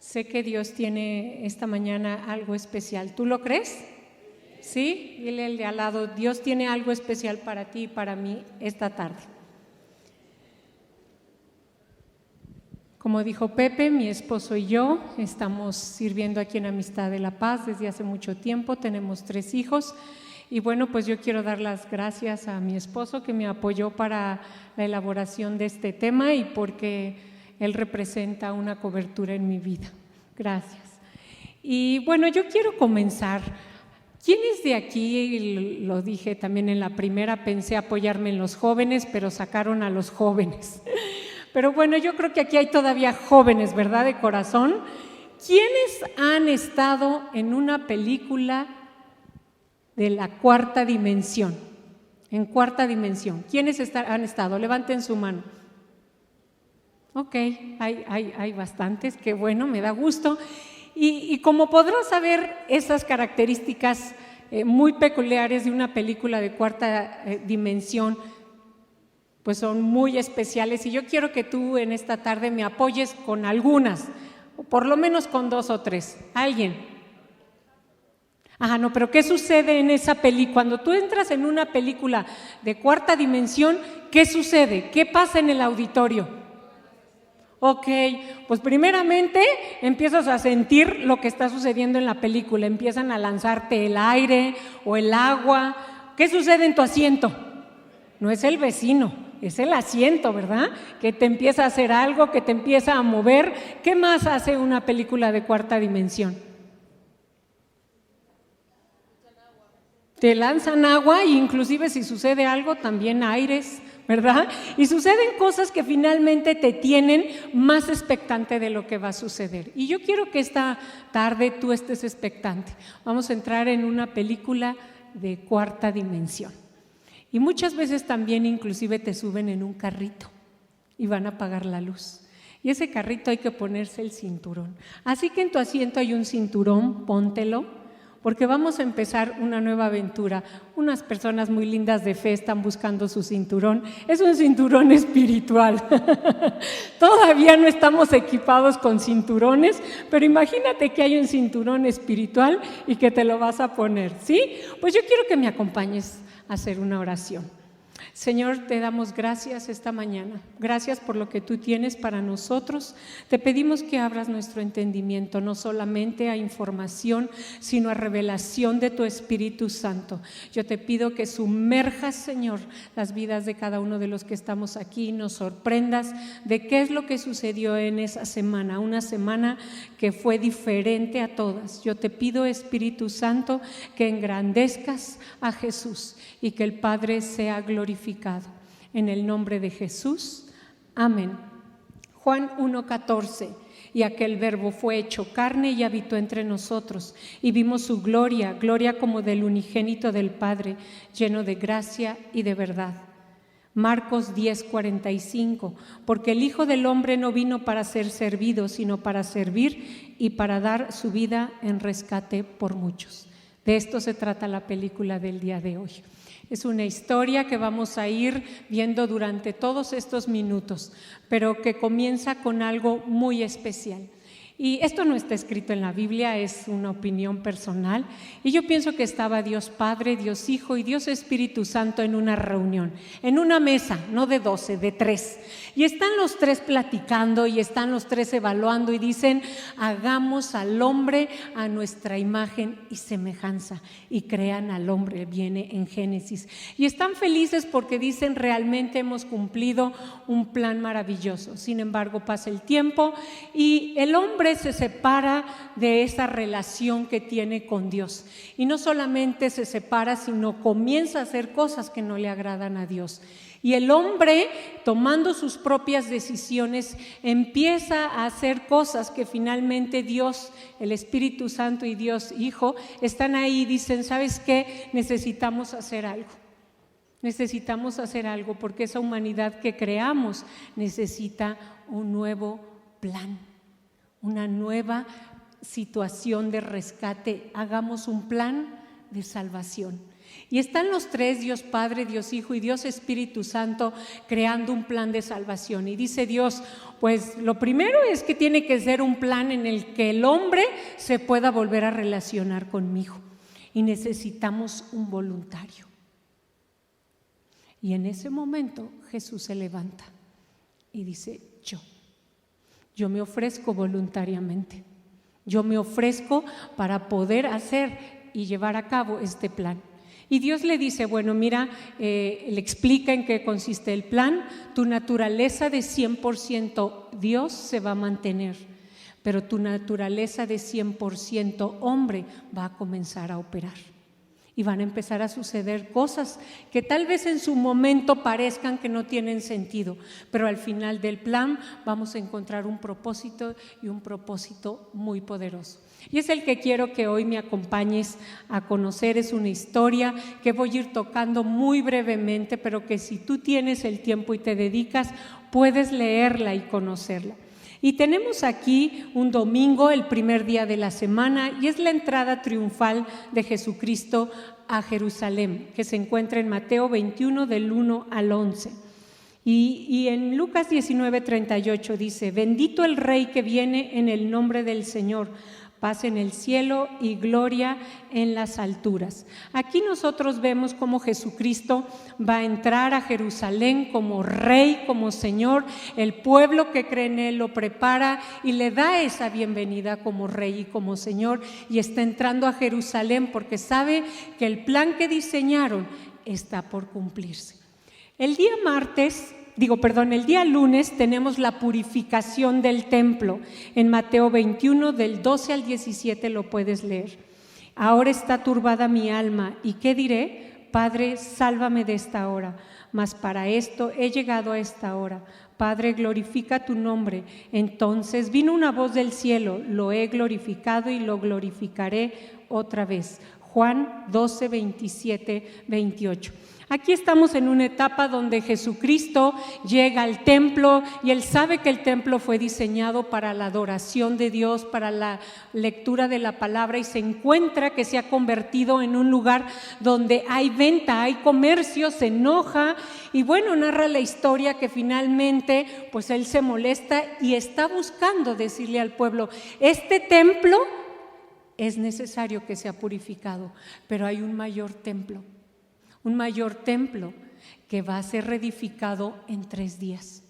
Sé que Dios tiene esta mañana algo especial. ¿Tú lo crees? ¿Sí? Dile al de al lado, Dios tiene algo especial para ti y para mí esta tarde. Como dijo Pepe, mi esposo y yo estamos sirviendo aquí en Amistad de la Paz desde hace mucho tiempo, tenemos 3 hijos y bueno, pues yo quiero dar las gracias a mi esposo que me apoyó para la elaboración de este tema y porque él representa una cobertura en mi vida. Gracias. Y bueno, yo quiero comenzar. ¿Quiénes de aquí, lo dije también en la primera, pensé apoyarme en los jóvenes, pero sacaron a los jóvenes? Pero bueno, yo creo que aquí hay todavía jóvenes, ¿verdad? De corazón. ¿Quiénes han estado en una película de la cuarta dimensión? En cuarta dimensión. ¿Quiénes han estado? Levanten su mano. Ok, hay bastantes, qué bueno, me da gusto. Y como podrás saber, esas características muy peculiares de una película de cuarta dimensión, pues son muy especiales y yo quiero que tú en esta tarde me apoyes con algunas, o por lo menos con 2 o 3. ¿Alguien? No, pero ¿qué sucede en esa película? Cuando tú entras en una película de cuarta dimensión, ¿qué sucede? ¿Qué pasa en el auditorio? Ok, pues primeramente empiezas a sentir lo que está sucediendo en la película, empiezan a lanzarte el aire o el agua. ¿Qué sucede en tu asiento? No es el vecino, es el asiento, ¿verdad? Que te empieza a hacer algo, que te empieza a mover. ¿Qué más hace una película de cuarta dimensión? Te lanzan agua e inclusive si sucede algo también aires, ¿verdad? Y suceden cosas que finalmente te tienen más expectante de lo que va a suceder. Y yo quiero que esta tarde tú estés expectante. Vamos a entrar en una película de cuarta dimensión. Y muchas veces también inclusive te suben en un carrito y van a apagar la luz. Y ese carrito hay que ponerse el cinturón. Así que en tu asiento hay un cinturón, póntelo, porque vamos a empezar una nueva aventura. Unas personas muy lindas de fe están buscando su cinturón. Es un cinturón espiritual. Todavía no estamos equipados con cinturones, pero imagínate que hay un cinturón espiritual y que te lo vas a poner, ¿sí? Pues yo quiero que me acompañes a hacer una oración. Señor, te damos gracias esta mañana. Gracias por lo que tú tienes para nosotros. Te pedimos que abras nuestro entendimiento, no solamente a información, sino a revelación de tu Espíritu Santo. Yo te pido que sumerjas, Señor, las vidas de cada uno de los que estamos aquí y nos sorprendas de qué es lo que sucedió en esa semana, una semana que fue diferente a todas. Yo te pido, Espíritu Santo, que engrandezcas a Jesús y que el Padre sea glorificado. En el nombre de Jesús, amén. Juan 1:14. Y aquel verbo fue hecho carne y habitó entre nosotros, y vimos su gloria, gloria como del unigénito del Padre, lleno de gracia y de verdad. Marcos 10:45. Porque el Hijo del Hombre no vino para ser servido, sino para servir y para dar su vida en rescate por muchos. De esto se trata la película del día de hoy. Es una historia que vamos a ir viendo durante todos estos minutos, pero que comienza con algo muy especial. Y esto no está escrito en la Biblia, es una opinión personal. Y yo pienso que estaba Dios Padre, Dios Hijo y Dios Espíritu Santo en una reunión, en una mesa, no de 12, de 3. Y están los 3 platicando y están los 3 evaluando y dicen, hagamos al hombre a nuestra imagen y semejanza. Y crean al hombre, viene en Génesis. Y están felices porque dicen, realmente hemos cumplido un plan maravilloso. Sin embargo, pasa el tiempo y el hombre se separa de esa relación que tiene con Dios. Y no solamente se separa, sino comienza a hacer cosas que no le agradan a Dios. Y el hombre, tomando sus propias decisiones, empieza a hacer cosas que finalmente Dios, el Espíritu Santo y Dios Hijo, están ahí y dicen, ¿sabes qué? Necesitamos hacer algo. Necesitamos hacer algo porque esa humanidad que creamos necesita un nuevo plan, una nueva situación de rescate. Hagamos un plan de salvación. Y están los tres, Dios Padre, Dios Hijo y Dios Espíritu Santo, creando un plan de salvación. Y dice Dios, pues lo primero es que tiene que ser un plan en el que el hombre se pueda volver a relacionar conmigo. Y necesitamos un voluntario. Y en ese momento Jesús se levanta y dice, yo me ofrezco voluntariamente. Yo me ofrezco para poder hacer y llevar a cabo este plan. Y Dios le dice, bueno, mira, le explica en qué consiste el plan. Tu naturaleza de 100% Dios se va a mantener, pero tu naturaleza de 100% hombre va a comenzar a operar. Y van a empezar a suceder cosas que tal vez en su momento parezcan que no tienen sentido, pero al final del plan vamos a encontrar un propósito y un propósito muy poderoso. Y es el que quiero que hoy me acompañes a conocer. Es una historia que voy a ir tocando muy brevemente, pero que si tú tienes el tiempo y te dedicas, puedes leerla y conocerla. Y tenemos aquí un domingo, el primer día de la semana, y es la entrada triunfal de Jesucristo a Jerusalén, que se encuentra en Mateo 21 del 1 al 11. Y en Lucas 19:38 dice, bendito el Rey que viene en el nombre del Señor, paz en el cielo y gloria en las alturas. Aquí nosotros vemos cómo Jesucristo va a entrar a Jerusalén como Rey, como Señor. El pueblo que cree en Él lo prepara y le da esa bienvenida como Rey y como Señor, y está entrando a Jerusalén porque sabe que el plan que diseñaron está por cumplirse. El día lunes tenemos la purificación del templo. En Mateo 21, del 12 al 17 lo puedes leer. Ahora está turbada mi alma, ¿y qué diré? Padre, sálvame de esta hora, mas para esto he llegado a esta hora. Padre, glorifica tu nombre. Entonces vino una voz del cielo, lo he glorificado y lo glorificaré otra vez. Juan 12, 27, 28. Aquí estamos en una etapa donde Jesucristo llega al templo y Él sabe que el templo fue diseñado para la adoración de Dios, para la lectura de la palabra, y se encuentra que se ha convertido en un lugar donde hay venta, hay comercio, se enoja y bueno, narra la historia que finalmente pues Él se molesta y está buscando decirle al pueblo, este templo es necesario que sea purificado, pero hay un mayor templo que va a ser reedificado en 3 días.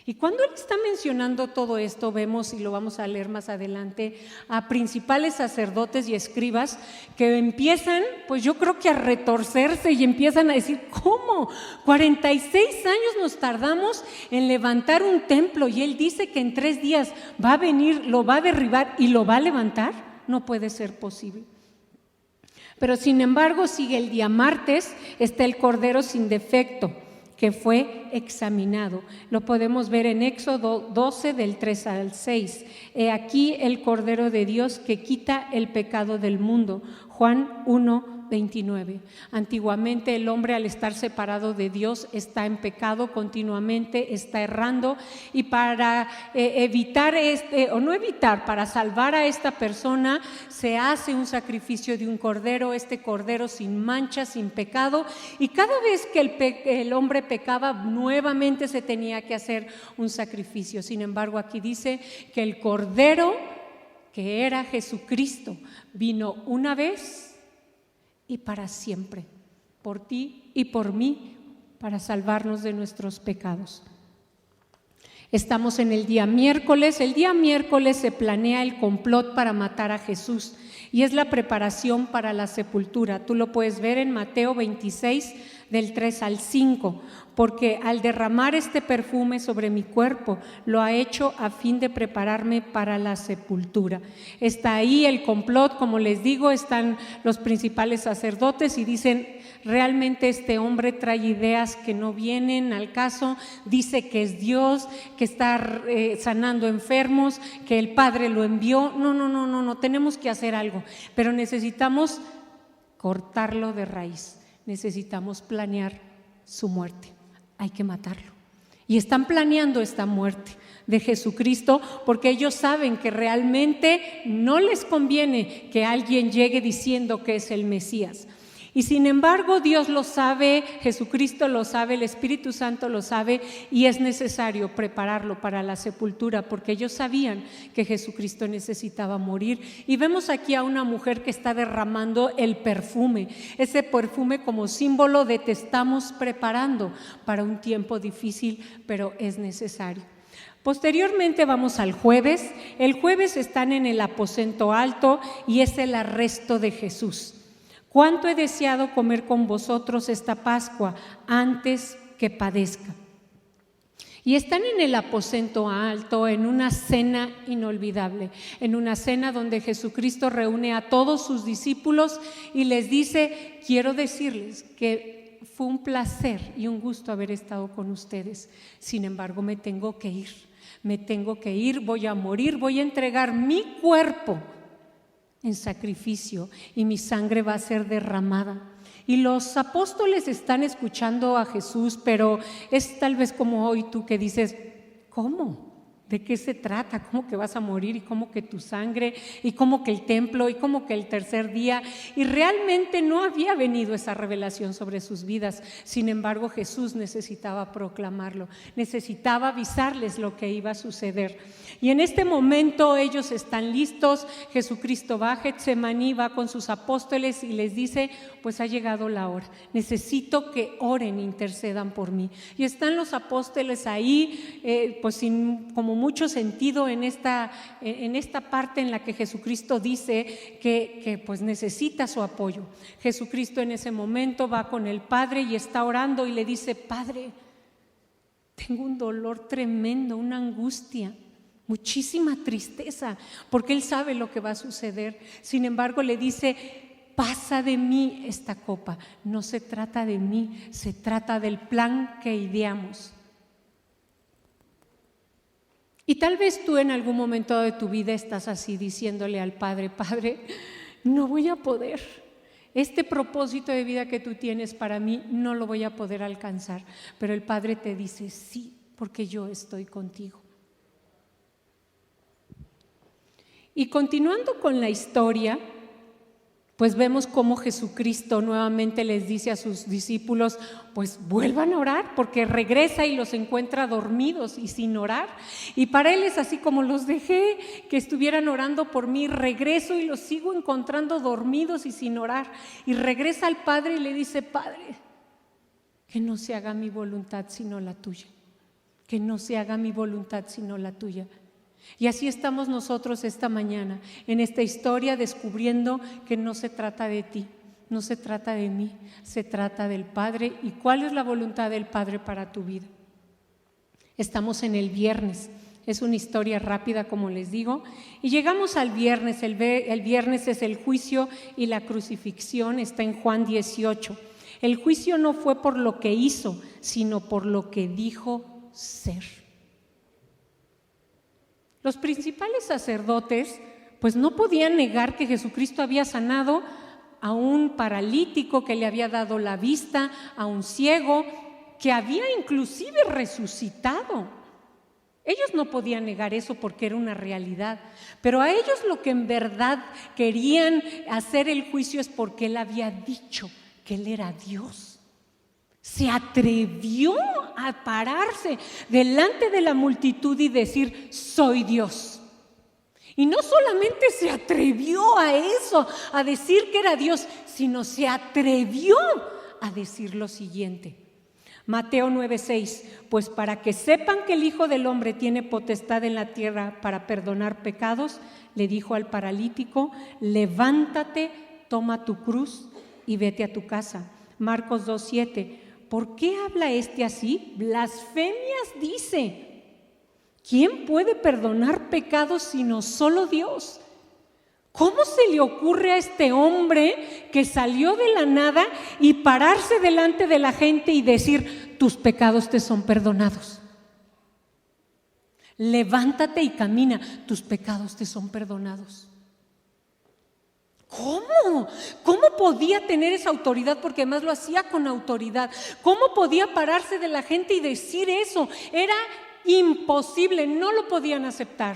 Y cuando Él está mencionando todo esto, vemos, y lo vamos a leer más adelante, a principales sacerdotes y escribas que empiezan, pues yo creo que a retorcerse y empiezan a decir, ¿cómo? 46 años nos tardamos en levantar un templo y Él dice que en 3 días va a venir, lo va a derribar y lo va a levantar. No puede ser posible. Pero sin embargo sigue el día martes, está el Cordero sin defecto que fue examinado. Lo podemos ver en Éxodo 12 del 3 al 6. He aquí el Cordero de Dios que quita el pecado del mundo. Juan 1:29. Antiguamente el hombre, al estar separado de Dios, está en pecado continuamente, está errando, y para para salvar a esta persona se hace un sacrificio de un cordero, este cordero sin mancha, sin pecado, y cada vez que el hombre pecaba nuevamente se tenía que hacer un sacrificio. Sin embargo, aquí dice que el cordero, que era Jesucristo, vino una vez y para siempre, por ti y por mí, para salvarnos de nuestros pecados. Estamos en el día miércoles. El día miércoles se planea el complot para matar a Jesús y es la preparación para la sepultura. Tú lo puedes ver en Mateo 26 del 3 al 5, porque al derramar este perfume sobre mi cuerpo, lo ha hecho a fin de prepararme para la sepultura. Está ahí el complot, como les digo, están los principales sacerdotes y dicen, realmente este hombre trae ideas que no vienen al caso, dice que es Dios, que está sanando enfermos, que el Padre lo envió. No, tenemos que hacer algo, pero necesitamos cortarlo de raíz, necesitamos planear su muerte, hay que matarlo. Y están planeando esta muerte de Jesucristo porque ellos saben que realmente no les conviene que alguien llegue diciendo que es el Mesías. Y sin embargo, Dios lo sabe, Jesucristo lo sabe, el Espíritu Santo lo sabe, y es necesario prepararlo para la sepultura, porque ellos sabían que Jesucristo necesitaba morir. Y vemos aquí a una mujer que está derramando el perfume, ese perfume como símbolo de te estamos preparando para un tiempo difícil, pero es necesario. Posteriormente vamos al jueves. El jueves están en el aposento alto y es el arresto de Jesús. ¿Cuánto he deseado comer con vosotros esta Pascua antes que padezca? Y están en el aposento alto, en una cena inolvidable, en una cena donde Jesucristo reúne a todos sus discípulos y les dice: quiero decirles que fue un placer y un gusto haber estado con ustedes. Sin embargo, me tengo que ir, voy a morir, voy a entregar mi cuerpo en sacrificio y mi sangre va a ser derramada. Y los apóstoles están escuchando a Jesús, pero es tal vez como hoy tú que dices: ¿cómo? ¿De qué se trata? ¿Cómo que vas a morir? ¿Y cómo que tu sangre? ¿Y cómo que el templo? ¿Y cómo que el tercer día? Y realmente no había venido esa revelación sobre sus vidas. Sin embargo, Jesús necesitaba proclamarlo, necesitaba avisarles lo que iba a suceder. Y en este momento ellos están listos. Jesucristo va a Getsemaní, va con sus apóstoles y les dice: pues ha llegado la hora, necesito que oren, intercedan por mí. Y están los apóstoles ahí, pues sin como mucho sentido en esta parte en la que Jesucristo dice que pues necesita su apoyo. Jesucristo en ese momento va con el Padre y está orando y le dice: Padre, tengo un dolor tremendo, una angustia, muchísima tristeza, porque Él sabe lo que va a suceder. Sin embargo, le dice: pasa de mí esta copa. No se trata de mí, se trata del plan que ideamos. Y tal vez tú en algún momento de tu vida estás así diciéndole al Padre: Padre, no voy a poder. Este propósito de vida que tú tienes para mí no lo voy a poder alcanzar. Pero el Padre te dice: sí, porque yo estoy contigo. Y continuando con la historia, pues vemos cómo Jesucristo nuevamente les dice a sus discípulos: pues vuelvan a orar, porque regresa y los encuentra dormidos y sin orar. Y para Él es así: como los dejé que estuvieran orando por mí, regreso y los sigo encontrando dormidos y sin orar. Y regresa al Padre y le dice: Padre, que no se haga mi voluntad sino la tuya, que no se haga mi voluntad sino la tuya. Y así estamos nosotros esta mañana en esta historia, descubriendo que no se trata de ti, no se trata de mí, se trata del Padre. ¿Y cuál es la voluntad del Padre para tu vida? Estamos en el viernes, es una historia rápida, como les digo, y llegamos al viernes. El viernes es el juicio y la crucifixión, está en Juan 18. El juicio no fue por lo que hizo, sino por lo que dijo ser. Los principales sacerdotes pues no podían negar que Jesucristo había sanado a un paralítico, que le había dado la vista, a un ciego, que había inclusive resucitado. Ellos no podían negar eso porque era una realidad, pero a ellos lo que en verdad querían hacer el juicio es porque Él había dicho que Él era Dios. Se atrevió a pararse delante de la multitud y decir: soy Dios. Y no solamente se atrevió a eso, a decir que era Dios, sino se atrevió a decir lo siguiente. Mateo 9:6: pues para que sepan que el Hijo del Hombre tiene potestad en la tierra para perdonar pecados, le dijo al paralítico: levántate, toma tu cruz y vete a tu casa. Marcos 2:7: ¿por qué habla este así? Blasfemias dice. ¿Quién puede perdonar pecados sino solo Dios? ¿Cómo se le ocurre a este hombre que salió de la nada y pararse delante de la gente y decir: tus pecados te son perdonados? Levántate y camina, tus pecados te son perdonados. ¿Cómo? ¿Cómo podía tener esa autoridad? Porque además lo hacía con autoridad. ¿Cómo podía pararse de la gente y decir eso? Era imposible, no lo podían aceptar.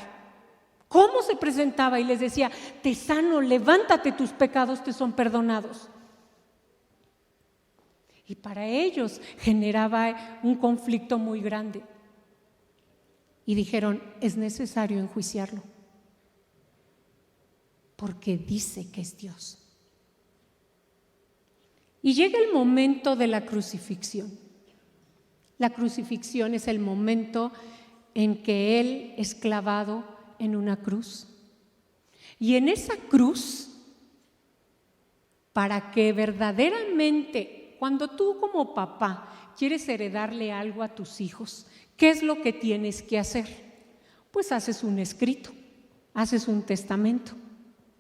¿Cómo se presentaba y les decía: te sano, levántate, tus pecados te son perdonados? Y para ellos generaba un conflicto muy grande. Y dijeron, es necesario enjuiciarlo, porque dice que es Dios. Y llega el momento de la crucifixión. La crucifixión es el momento en que Él es clavado en una cruz. Y en esa cruz, para que verdaderamente, cuando tú como papá quieres heredarle algo a tus hijos, ¿qué es lo que tienes que hacer? Pues haces un escrito, haces un testamento.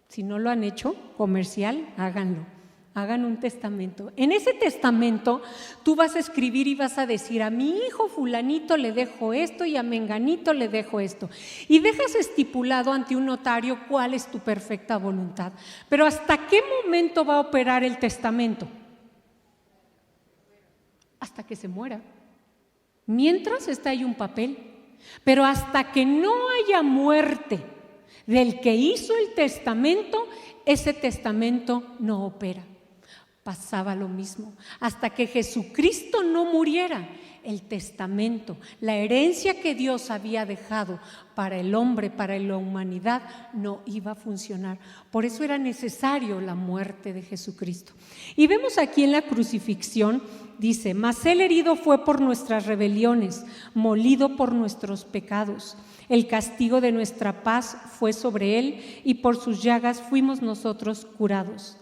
Si no lo han hecho, comercial, háganlo. Hagan un testamento. En ese testamento tú vas a escribir y vas a decir, a mi hijo fulanito le dejo esto y a menganito le dejo esto. Y dejas estipulado ante un notario cuál es tu perfecta voluntad. Pero ¿hasta qué momento va a operar el testamento? Hasta que se muera. Mientras está ahí un papel. Pero hasta que no haya muerte del que hizo el testamento, ese testamento no opera. Pasaba lo mismo. Hasta que Jesucristo no muriera, el testamento, la herencia que Dios había dejado para el hombre, para la humanidad, no iba a funcionar. Por eso era necesario la muerte de Jesucristo. Y vemos aquí en la crucifixión, dice, mas Él herido fue por nuestras rebeliones, molido por nuestros pecados. El castigo de nuestra paz fue sobre Él y por sus llagas fuimos nosotros curados.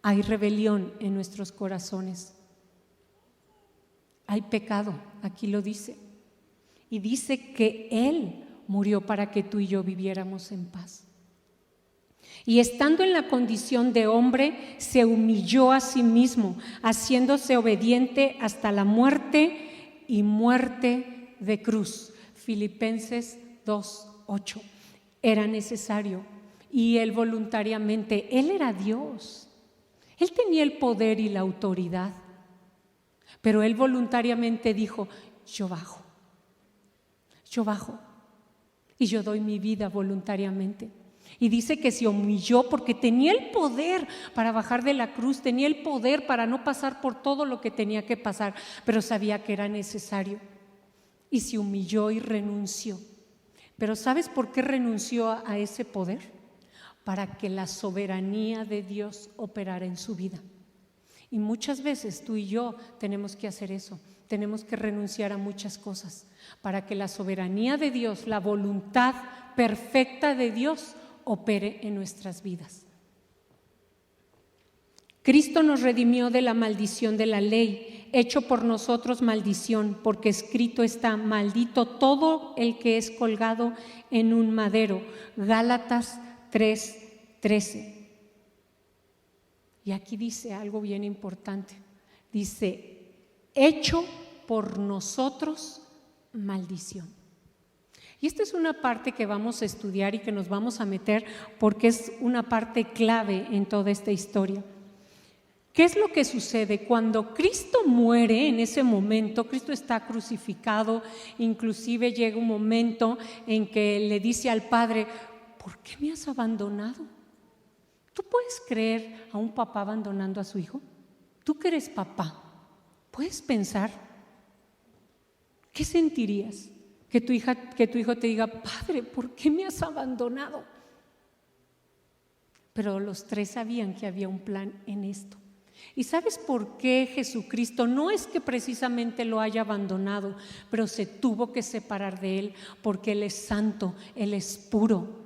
Hay rebelión en nuestros corazones. Hay pecado, aquí lo dice. Y dice que Él murió para que tú y yo viviéramos en paz. Y estando en la condición de hombre, se humilló a sí mismo, haciéndose obediente hasta la muerte y muerte de cruz. Filipenses 2:8. Era necesario. Y Él voluntariamente, Él era Dios. Él tenía el poder y la autoridad, pero Él voluntariamente dijo, yo bajo y yo doy mi vida voluntariamente. Y dice que se humilló porque tenía el poder para bajar de la cruz, tenía el poder para no pasar por todo lo que tenía que pasar, pero sabía que era necesario y se humilló y renunció. Pero ¿sabes por qué renunció a ese poder? Para que la soberanía de Dios operara en su vida. Y muchas veces tú y yo tenemos que hacer eso, tenemos que renunciar a muchas cosas para que la soberanía de Dios, la voluntad perfecta de Dios opere en nuestras vidas. Cristo nos redimió de la maldición de la ley, hecho por nosotros maldición, porque escrito está, maldito todo el que es colgado en un madero. Gálatas 3:13. Y aquí dice algo bien importante. Dice, hecho por nosotros maldición. Y esta es una parte que vamos a estudiar y que nos vamos a meter porque es una parte clave en toda esta historia. ¿Qué es lo que sucede? Cuando Cristo muere en ese momento, Cristo está crucificado, inclusive llega un momento en que le dice al Padre, ¿por qué me has abandonado? ¿Tú puedes creer a un papá abandonando a su hijo? Tú que eres papá, ¿puedes pensar? ¿Qué sentirías? Que tu hijo te diga, Padre, ¿por qué me has abandonado? Pero los tres sabían que había un plan en esto. ¿Y sabes por qué Jesucristo no es que precisamente lo haya abandonado, pero se tuvo que separar de él? Porque Él es santo, Él es puro.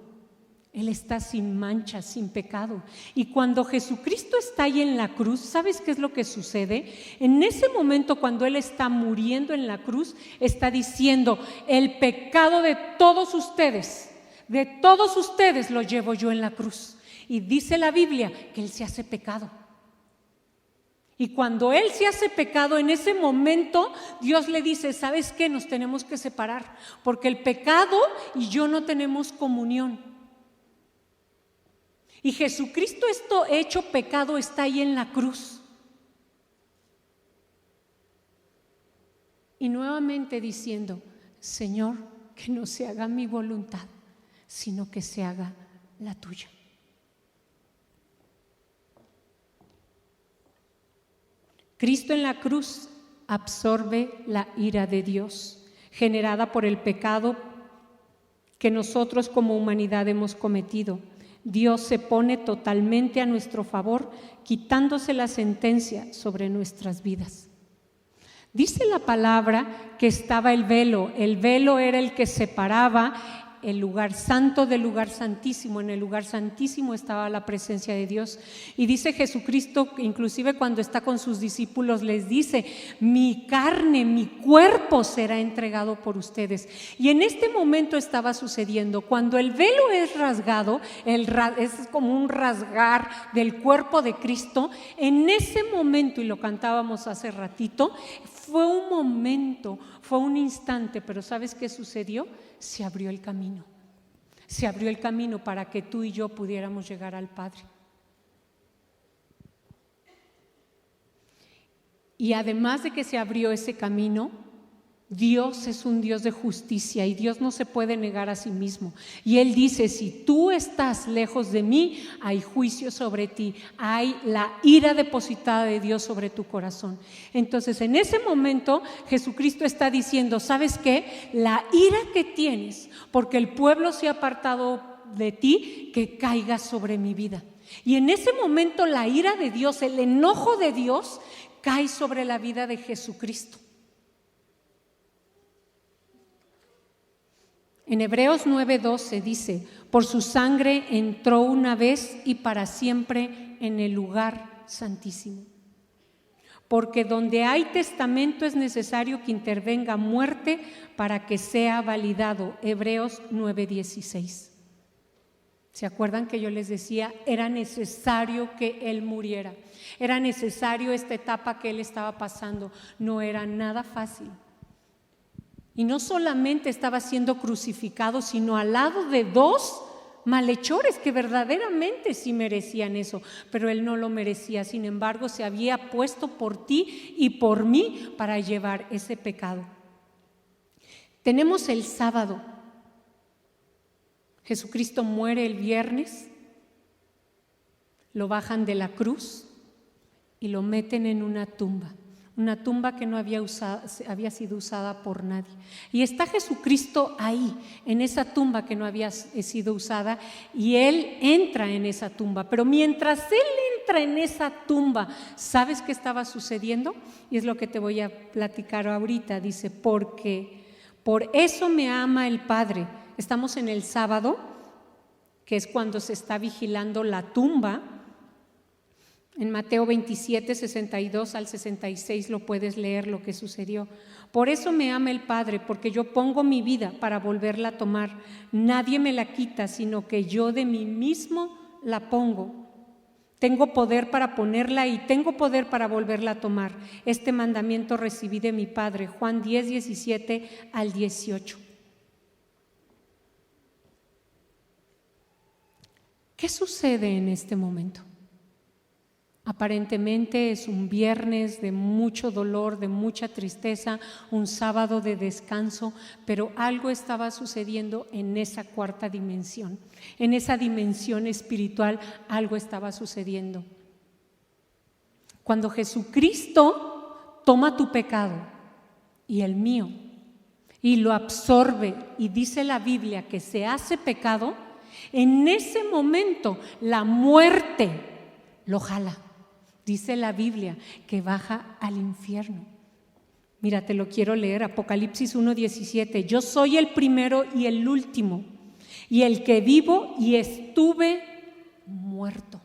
Él está sin mancha, sin pecado. Y cuando Jesucristo está ahí en la cruz, ¿sabes qué es lo que sucede? En ese momento, cuando Él está muriendo en la cruz, está diciendo, el pecado de todos ustedes lo llevo yo en la cruz. Y dice la Biblia que Él se hace pecado. Y cuando Él se hace pecado, en ese momento Dios le dice, ¿sabes qué? Nos tenemos que separar, porque el pecado y yo no tenemos comunión. Y Jesucristo, esto hecho pecado, está ahí en la cruz. Y nuevamente diciendo, Señor, que no se haga mi voluntad, sino que se haga la tuya. Cristo en la cruz absorbe la ira de Dios, generada por el pecado que nosotros como humanidad hemos cometido. Dios se pone totalmente a nuestro favor, quitándose la sentencia sobre nuestras vidas. Dice la palabra que estaba el velo era el que separaba el lugar santo del lugar santísimo. En el lugar santísimo estaba la presencia de Dios. Y dice Jesucristo, inclusive cuando está con sus discípulos, les dice: mi carne, mi cuerpo será entregado por ustedes. Y en este momento estaba sucediendo. Cuando el velo es rasgado, es como un rasgar del cuerpo de Cristo. En ese momento, y lo cantábamos hace ratito, fue un momento, fue un instante, pero ¿sabes qué sucedió? Se abrió el camino. Se abrió el camino para que tú y yo pudiéramos llegar al Padre. Y además de que se abrió ese camino, Dios es un Dios de justicia y Dios no se puede negar a sí mismo. Y Él dice: si tú estás lejos de mí, hay juicio sobre ti, hay la ira depositada de Dios sobre tu corazón. Entonces, en ese momento, Jesucristo está diciendo: ¿sabes qué? La ira que tienes, porque el pueblo se ha apartado de ti, que caiga sobre mi vida. Y en ese momento la ira de Dios, el enojo de Dios, cae sobre la vida de Jesucristo. En Hebreos 9:12 dice: por su sangre entró una vez y para siempre en el lugar santísimo. Porque donde hay testamento es necesario que intervenga muerte para que sea validado. Hebreos 9:16. ¿Se acuerdan que yo les decía? Era necesario que Él muriera. Era necesario esta etapa que Él estaba pasando. No era nada fácil. Y no solamente estaba siendo crucificado, sino al lado de dos malhechores que verdaderamente sí merecían eso, pero Él no lo merecía. Sin embargo, se había puesto por ti y por mí para llevar ese pecado. Tenemos el sábado. Jesucristo muere el viernes, lo bajan de la cruz y lo meten en una tumba que no había sido usada por nadie. Y está Jesucristo ahí, en esa tumba que no había sido usada, y Él entra en esa tumba. Pero mientras Él entra en esa tumba, ¿sabes qué estaba sucediendo? Y es lo que te voy a platicar ahorita. Dice: porque por eso me ama el Padre. Estamos en el sábado, que es cuando se está vigilando la tumba. En Mateo 27, 62 al 66 lo puedes leer lo que sucedió. Por eso me ama el Padre, porque yo pongo mi vida para volverla a tomar. Nadie me la quita, sino que yo de mí mismo la pongo. Tengo poder para ponerla y tengo poder para volverla a tomar. Este mandamiento recibí de mi Padre. Juan 10, 17 al 18. ¿Qué sucede en este momento? Aparentemente es un viernes de mucho dolor, de mucha tristeza, un sábado de descanso, pero algo estaba sucediendo en esa cuarta dimensión, en esa dimensión espiritual, algo estaba sucediendo. Cuando Jesucristo toma tu pecado y el mío y lo absorbe, y dice la Biblia que se hace pecado, en ese momento la muerte lo jala. Dice la Biblia que baja al infierno. Mira, te lo quiero leer, Apocalipsis 1:17. Yo soy el primero y el último, y el que vivo y estuve muerto.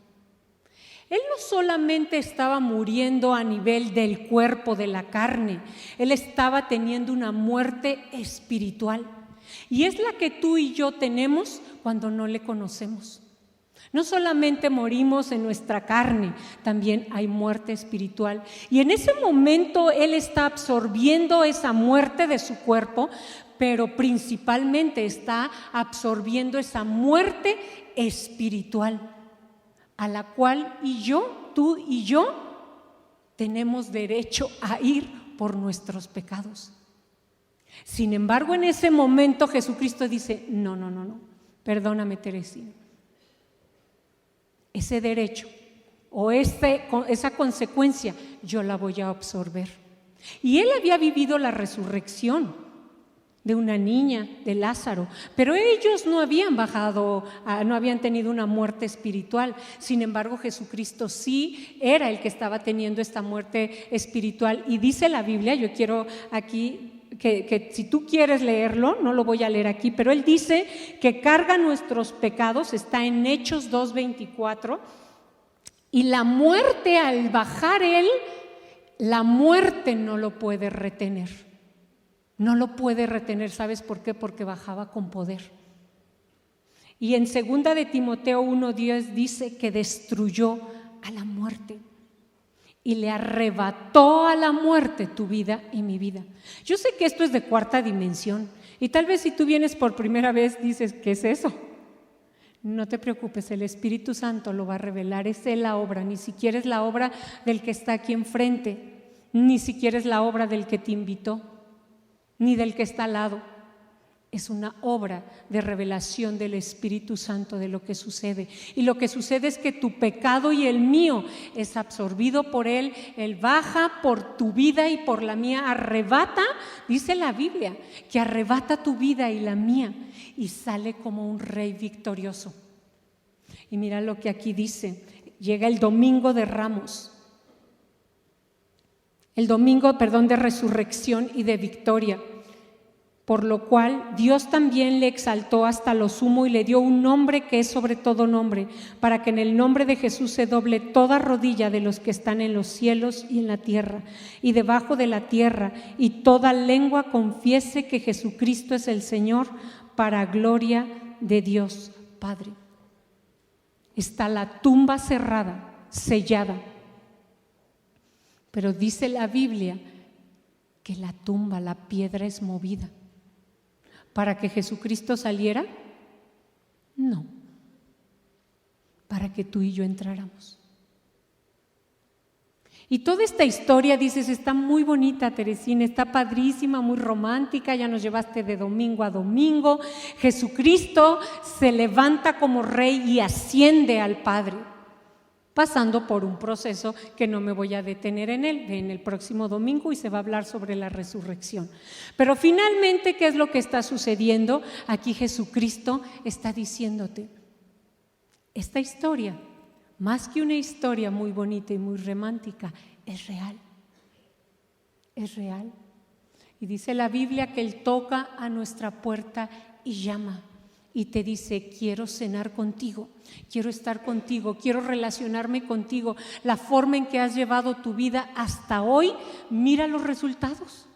Él no solamente estaba muriendo a nivel del cuerpo, de la carne, Él estaba teniendo una muerte espiritual. Y es la que tú y yo tenemos cuando no le conocemos. No solamente morimos en nuestra carne, también hay muerte espiritual. Y en ese momento Él está absorbiendo esa muerte de su cuerpo, pero principalmente está absorbiendo esa muerte espiritual, a la cual tú y yo, tenemos derecho a ir por nuestros pecados. Sin embargo, en ese momento Jesucristo dice: no, perdóname, Teresina. Ese derecho o esa consecuencia, yo la voy a absorber. Y él había vivido la resurrección de una niña, de Lázaro, pero ellos no habían no habían tenido una muerte espiritual. Sin embargo, Jesucristo sí era el que estaba teniendo esta muerte espiritual. Y dice la Biblia, yo quiero aquí que si tú quieres leerlo, no lo voy a leer aquí, pero él dice que carga nuestros pecados, está en Hechos 2:24, y la muerte, al bajar él, la muerte no lo puede retener. No lo puede retener, ¿sabes por qué? Porque bajaba con poder. Y en 2 de Timoteo 1:10 dice que destruyó a la muerte y le arrebató a la muerte tu vida y mi vida. Yo sé que esto es de cuarta dimensión y tal vez si tú vienes por primera vez dices, ¿qué es eso? No te preocupes, el Espíritu Santo lo va a revelar. Es Él la obra, ni siquiera es la obra del que está aquí enfrente, ni siquiera es la obra del que te invitó, ni del que está al lado. Es una obra de revelación del Espíritu Santo de lo que sucede. Y lo que sucede es que tu pecado y el mío es absorbido por Él. Él baja por tu vida y por la mía, arrebata, dice la Biblia, que arrebata tu vida y la mía y sale como un rey victorioso. Y mira lo que aquí dice, llega el domingo de Ramos, el domingo, de resurrección y de victoria. Por lo cual Dios también le exaltó hasta lo sumo y le dio un nombre que es sobre todo nombre, para que en el nombre de Jesús se doble toda rodilla de los que están en los cielos y en la tierra y debajo de la tierra, y toda lengua confiese que Jesucristo es el Señor, para gloria de Dios Padre. Está la tumba cerrada, sellada, pero dice la Biblia que la tumba, la piedra es movida. ¿Para que Jesucristo saliera? No. Para que tú y yo entráramos. Y toda esta historia, dices, está muy bonita, Teresina, está padrísima, muy romántica, ya nos llevaste de domingo a domingo. Jesucristo se levanta como rey y asciende al Padre, pasando por un proceso que no me voy a detener en él, en el próximo domingo, y se va a hablar sobre la resurrección. Pero finalmente, ¿qué es lo que está sucediendo? Aquí Jesucristo está diciéndote, esta historia, más que una historia muy bonita y muy romántica, es real. Es real. Y dice la Biblia que Él toca a nuestra puerta y llama. Y te dice, quiero cenar contigo, quiero estar contigo, quiero relacionarme contigo. La forma en que has llevado tu vida hasta hoy, mira los resultados.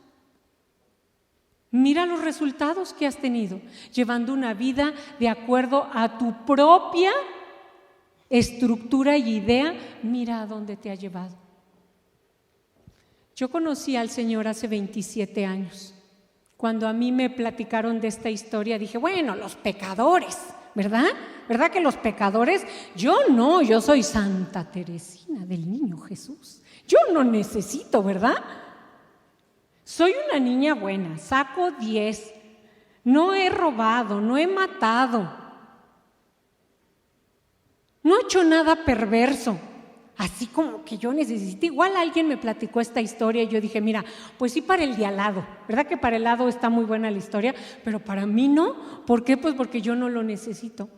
Mira los resultados que has tenido, llevando una vida de acuerdo a tu propia estructura y idea. Mira a dónde te ha llevado. Yo conocí al Señor hace 27 años. Cuando a mí me platicaron de esta historia, dije, bueno, los pecadores, ¿verdad? ¿Verdad que los pecadores? Yo no, yo soy Santa Teresina del Niño Jesús. Yo no necesito, ¿verdad? Soy una niña buena, saco 10, no he robado, no he matado, no he hecho nada perverso. Así como que yo necesito. Igual alguien me platicó esta historia y yo dije, mira, pues sí para el de al lado, ¿verdad que para el lado está muy buena la historia? Pero para mí no. ¿Por qué? Pues porque yo no lo necesito.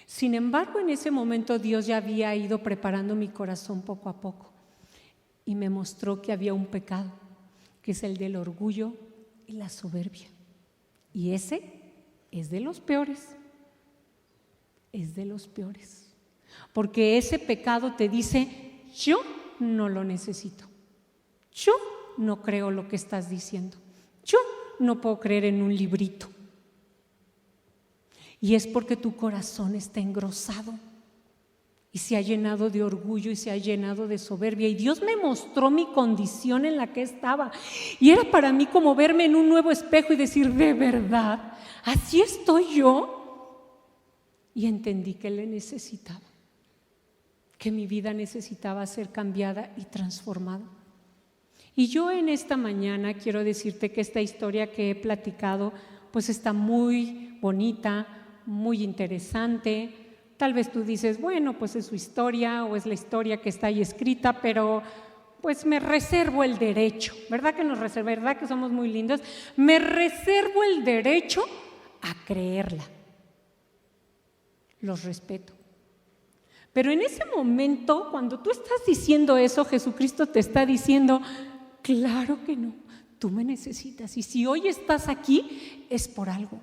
Sin embargo, en ese momento Dios ya había ido preparando mi corazón poco a poco y me mostró que había un pecado, que es el del orgullo y la soberbia. Y ese es de los peores. Es de los peores. Porque ese pecado te dice, yo no lo necesito, yo no creo lo que estás diciendo, yo no puedo creer en un librito. Y es porque tu corazón está engrosado y se ha llenado de orgullo y se ha llenado de soberbia. Y Dios me mostró mi condición en la que estaba. Y era para mí como verme en un nuevo espejo y decir, ¿de verdad? ¿Así estoy yo? Y entendí que le necesitaba. Que mi vida necesitaba ser cambiada y transformada. Y yo en esta mañana quiero decirte que esta historia que he platicado pues está muy bonita, muy interesante, tal vez tú dices, bueno, pues es su historia o es la historia que está ahí escrita, pero pues me reservo el derecho, ¿verdad que verdad que somos muy lindos? Me reservo el derecho a creerla. Los respeto. Pero en ese momento, cuando tú estás diciendo eso, Jesucristo te está diciendo, claro que no, tú me necesitas. Y si hoy estás aquí, es por algo.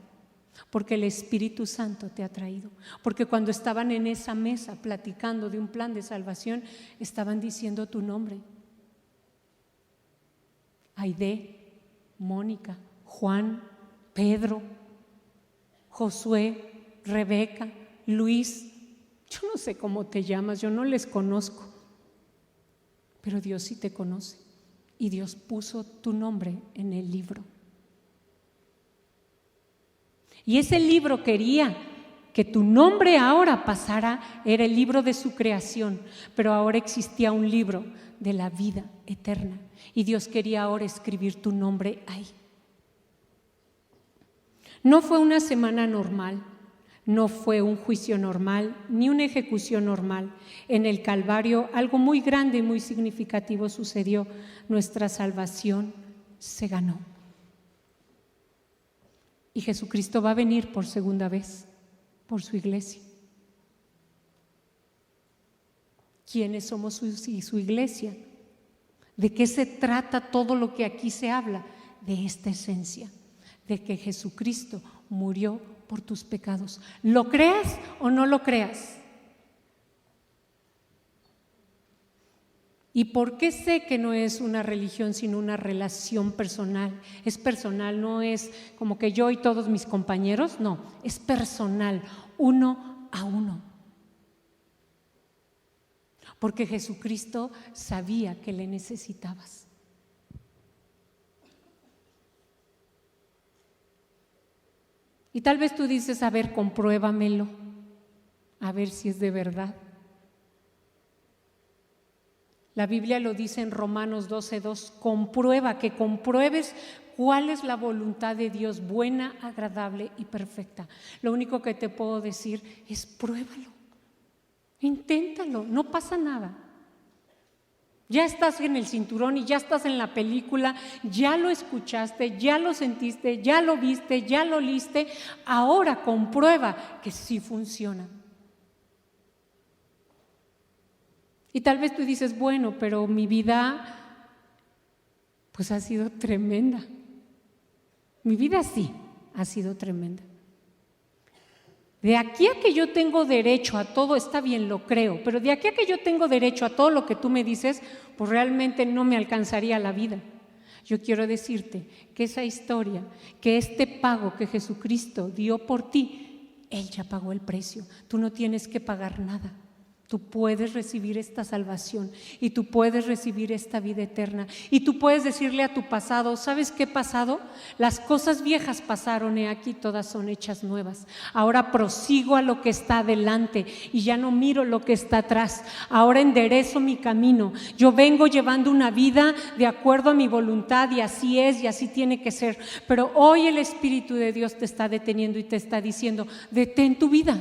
Porque el Espíritu Santo te ha traído. Porque cuando estaban en esa mesa platicando de un plan de salvación, estaban diciendo tu nombre. Aide, Mónica, Juan, Pedro, Josué, Rebeca, Luis. Yo no sé cómo te llamas, yo no les conozco. Pero Dios sí te conoce. Y Dios puso tu nombre en el libro. Y ese libro quería que tu nombre ahora pasara, era el libro de su creación, pero ahora existía un libro de la vida eterna. Y Dios quería ahora escribir tu nombre ahí. No fue una semana normal, no fue un juicio normal, ni una ejecución normal. En el Calvario algo muy grande y muy significativo sucedió. Nuestra salvación se ganó. Y Jesucristo va a venir por segunda vez, por su iglesia. ¿Quiénes somos su iglesia? ¿De qué se trata todo lo que aquí se habla? De esta esencia, de que Jesucristo murió por tus pecados. ¿Lo creas o no lo creas? ¿Y por qué sé que no es una religión sino una relación personal? Es personal, no es como que yo y todos mis compañeros, no, es personal, uno a uno. Porque Jesucristo sabía que le necesitabas. Y tal vez tú dices, a ver, compruébamelo, a ver si es de verdad. La Biblia lo dice en Romanos 12:2, comprueba, que compruebes cuál es la voluntad de Dios, buena, agradable y perfecta. Lo único que te puedo decir es pruébalo, inténtalo, no pasa nada. Ya estás en el cinturón y ya estás en la película, ya lo escuchaste, ya lo sentiste, ya lo viste, ya lo oliste, ahora comprueba que sí funciona. Y tal vez tú dices, bueno, pero mi vida pues ha sido tremenda. Mi vida sí ha sido tremenda. De aquí a que yo tengo derecho a todo, está bien, lo creo, pero de aquí a que yo tengo derecho a todo lo que tú me dices, pues realmente no me alcanzaría la vida. Yo quiero decirte que esa historia, que este pago que Jesucristo dio por ti, Él ya pagó el precio. Tú no tienes que pagar nada. Tú puedes recibir esta salvación y tú puedes recibir esta vida eterna. Y tú puedes decirle a tu pasado, ¿sabes qué pasado? Las cosas viejas pasaron y aquí todas son hechas nuevas. Ahora prosigo a lo que está adelante y ya no miro lo que está atrás. Ahora enderezo mi camino. Yo vengo llevando una vida de acuerdo a mi voluntad y así es y así tiene que ser. Pero hoy el Espíritu de Dios te está deteniendo y te está diciendo, detén tu vida.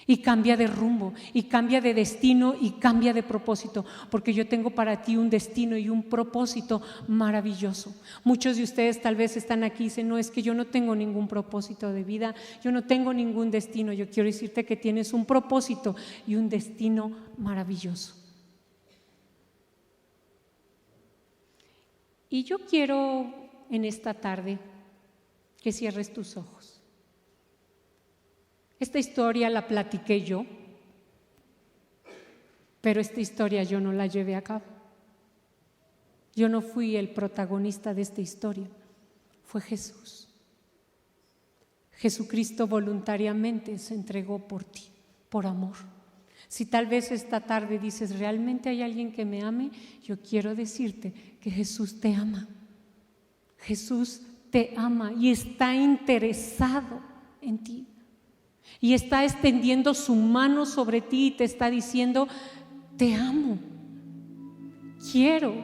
Y cambia de rumbo, y cambia de destino, y cambia de propósito, porque yo tengo para ti un destino y un propósito maravilloso. Muchos de ustedes tal vez están aquí y dicen, no, es que yo no tengo ningún propósito de vida, yo no tengo ningún destino. Yo quiero decirte que tienes un propósito y un destino maravilloso. Y yo quiero en esta tarde que cierres tus ojos. Esta historia la platiqué yo, pero esta historia yo no la llevé a cabo. Yo no fui el protagonista de esta historia, fue Jesús. Jesucristo voluntariamente se entregó por ti, por amor. Si tal vez esta tarde dices, ¿realmente hay alguien que me ame? Yo quiero decirte que Jesús te ama. Jesús te ama y está interesado en ti. Y está extendiendo su mano sobre ti y te está diciendo, te amo, quiero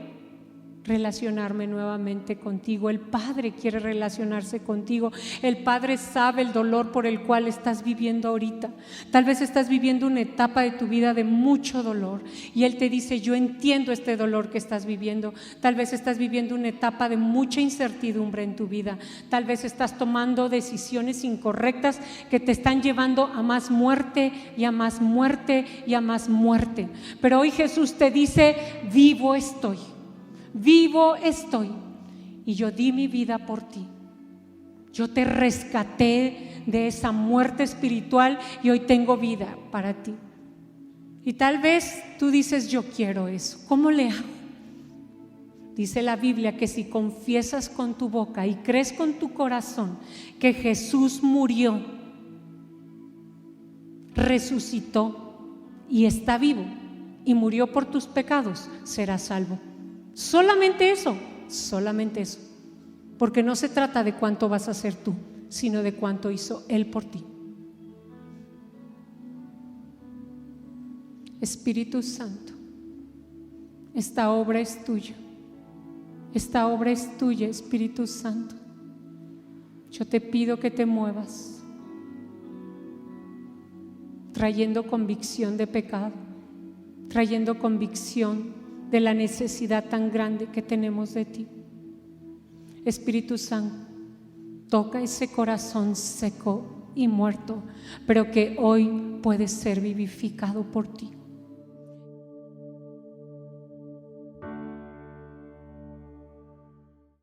relacionarme nuevamente contigo. El Padre quiere relacionarse contigo. El Padre sabe el dolor por el cual estás viviendo ahorita. Tal vez estás viviendo una etapa de tu vida de mucho dolor y Él te dice: yo entiendo este dolor que estás viviendo. Tal vez estás viviendo una etapa de mucha incertidumbre en tu vida. Tal vez estás tomando decisiones incorrectas que te están llevando a más muerte y a más muerte y a más muerte. Pero hoy Jesús te dice: vivo estoy. Vivo estoy y yo di mi vida por ti. Yo te rescaté de esa muerte espiritual y hoy tengo vida para ti. Y tal vez tú dices: yo quiero eso. ¿Cómo le hago? Dice la Biblia que si confiesas con tu boca y crees con tu corazón que Jesús murió, resucitó y está vivo y murió por tus pecados, serás salvo. Solamente eso, porque no se trata de cuánto vas a hacer tú, sino de cuánto hizo Él por ti. Espíritu Santo, esta obra es tuya. Esta obra es tuya, Espíritu Santo. Yo te pido que te muevas, trayendo convicción de pecado, trayendo convicción de la necesidad tan grande que tenemos de ti. Espíritu Santo, toca ese corazón seco y muerto, pero que hoy puede ser vivificado por ti.